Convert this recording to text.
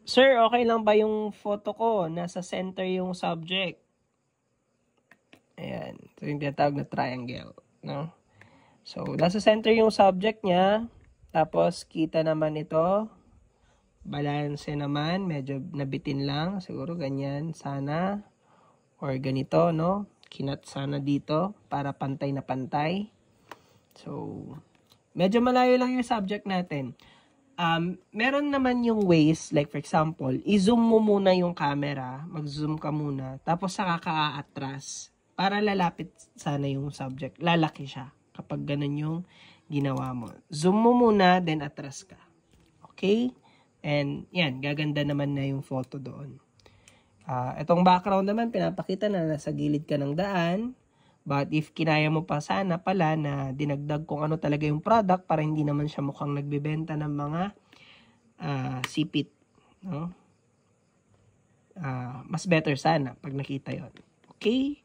Sir, okay lang ba yung photo ko? Nasa center yung subject. Ayan. Ito yung tinatawag na triangle. No? So, nasa center yung subject niya. Tapos, kita naman ito. Balance naman. Medyo nabitin lang. Siguro ganyan. Sana. Or ganito, no? Kinat sana dito. Para pantay na pantay. So, medyo malayo lang yung subject natin. Meron naman yung ways, like for example, i-zoom mo muna yung camera, mag-zoom ka muna, tapos saka ka aatras para lalapit sana yung subject. Lalaki siya kapag ganun yung ginawa mo. Zoom mo muna, then atras ka. Okay? And yan, gaganda naman na yung photo doon. Itong background naman, pinapakita na nasa gilid ka ng daan. But if kinaya mo pa sana pala na dinagdag kung ano talaga yung product para hindi naman siya mukhang nagbebenta ng mga sipit. No? Mas better sana pag nakita yon. Okay?